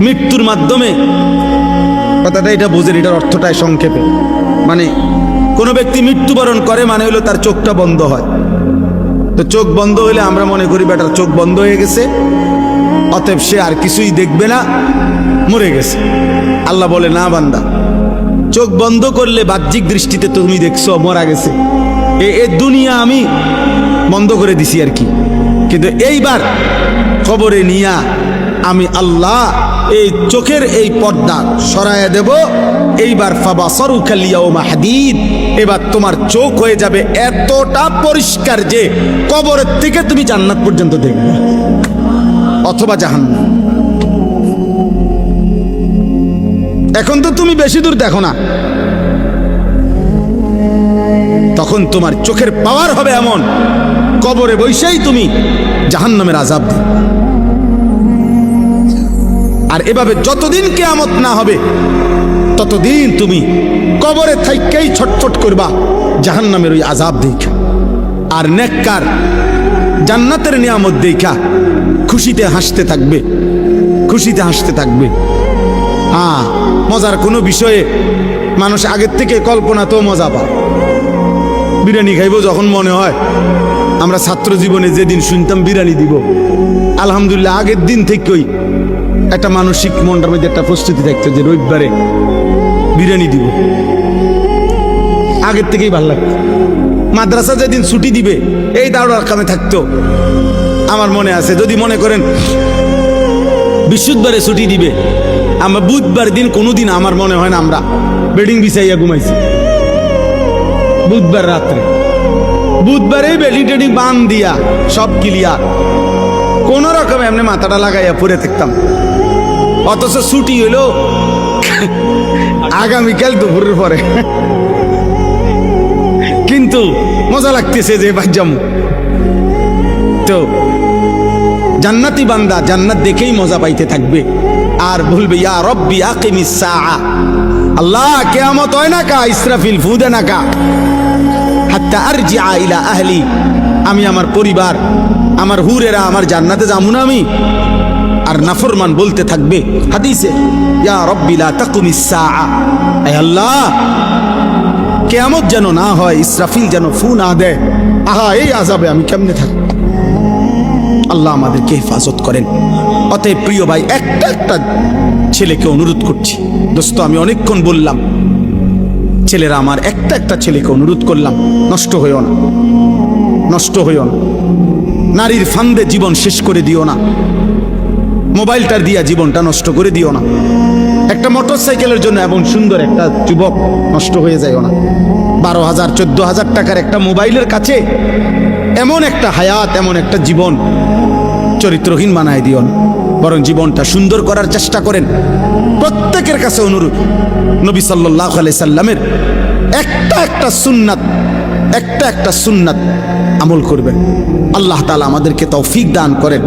মৃত্যুর মাধ্যমে, কথাটা এটা বোঝেন, এটার অর্থটাই সংক্ষেপে, মানে কোনো ব্যক্তি মৃত্যুবরণ করে মানে হলো তার চোখটা বন্ধ হয়। তো চোখ বন্ধ হইলে আমরা মনে করি বেটার চোখ বন্ধ হয়ে গেছে, অতএব সে আর কিছুই দেখবে না, মরে গেছে। আল্লাহ বলে, না বান্দা, চোখ বন্ধ করলে বাহ্যিক দৃষ্টিতে তুমি দেখছো মরা গেছে, এই দুনিয়া আমি বন্ধ করে দিছি আর কি, কিন্তু এইবার কবরে নিয়া আমি আল্লাহ এই চোখের এই পর্দা সরাইয়া দেব। এইবার ফাবাসারুকাল ইয়াউমা হাদীদ, এবার তোমার চোখ হয়ে যাবে এতটা পরিষ্কার যে কবরের থেকে তুমি জান্নাত পর্যন্ত দেখবে অথবা জাহান্নাম। এখন তো তুমি বেশি দূর দেখো না, তখন তোমার চোখের পাওয়ার হবে এমন, কবরে বসেই তুমি জাহান্নামের আযাব দিবে। আর এভাবে যতদিন কিয়ামত না হবে ততদিন তুমি কবরে থাইকেই ছটফট করবা জাহান্নামের ওই আযাব দেখা। আর নেককার জান্নাতের নিয়ামত দেখা খুশিতে হাসতে থাকবে, খুশিতে হাসতে থাকবে। হ্যাঁ, মজার কোনো বিষয়ে মানুষ আগের থেকে কল্পনা তো মজা পায়। বিরিয়ানি খাইব যখন মনে হয়, আমরা ছাত্র জীবনে যেদিন শুনতাম বিরিয়ানি দিব, আলহামদুলিল্লাহ আগের দিন থেকেই একটা মানসিক মনটার মধ্যে একটা প্রস্তুতি থাকতো যে রবিবারে বিরিয়ানি দিব, আগের থেকেই ভালো লাগতো। মাদ্রাসা যেদিন ছুটি দিবে এই দাওড়ার কামে থাকতো। আমার মনে আছে, যদি মনে করেন বৃহস্পতিবারে ছুটি দিবে, আমরা বুধবার দিন কোনোদিন আমার মনে হয় না আমরা বেডিং বিছাইয়া ঘুমাইছি। বুধবার রাত্রে, বুধবারে বেডিং টেডিং বান দিয়া সব ক্লিয়ার, কোন রকম এমনি মাথাটা লাগাইয়া পড়ে থাকতাম। অথচ ছুটি হইলো আগামীকাল দুপুরের পরে, কিন্তু মজা লাগতেছে যে বাজ্জাম। তো জান্নাতি বান্দা জান্নাত দেখেই মজা পাইতে থাকবে আর বলবে, ইয়া রব্বি আকিমিস সাআ, আল্লাহ কিয়ামত হয় না কা, ইসরাফিল ফু দে না কা, হাত্তা আরজিআ ইলা আহলি, আমি আমার পরিবার, আমার হুরেরা, আমার জান্নাতে যাবো না আমি। আর নাফরমান বলতে থাকবে হাদিসে, ইয়া রব্বি লা তাকুমিস সাআ, আয় আল্লাহ কিয়ামত যেন না হয়, ইসরাফিল যেন ফু না দেয়, আহা এই আযাবে আমি কেমনে থাকব। আল্লাহ আমাদেরকে হেফাজত করেন। অতএব প্রিয় ভাই, একটা একটা ছেলেকে অনুরোধ করছি, দোস্ত আমি অনেকক্ষণ বললাম, ছেলেরা আমার, একটা একটা ছেলেকে অনুরোধ করলাম, নষ্ট হইও না, নষ্ট হইও না, নারীর ফান্দে জীবন শেষ করে দিও না, মোবাইলটার দিয়া জীবনটা নষ্ট করে দিও না, একটা মোটর সাইকেলের জন্য এমন সুন্দর একটা যুবক নষ্ট হয়ে যায়ও না, 12,000 14,000 টাকার একটা মোবাইলের কাছে এমন একটা হায়াত, এমন একটা জীবন চরিত্রহীন বানায় দিও না, বরং জীবনটা সুন্দর করার চেষ্টা করেন। প্রত্যেকের কাছে অনুরোধ, নবী সাল্লাল্লাহু আলাইহি সাল্লামের একটা একটা সুন্নাত, একটা একটা সুন্নাত আমল করবেন। আল্লাহ তাআলা আমাদেরকে তৌফিক দান করেন।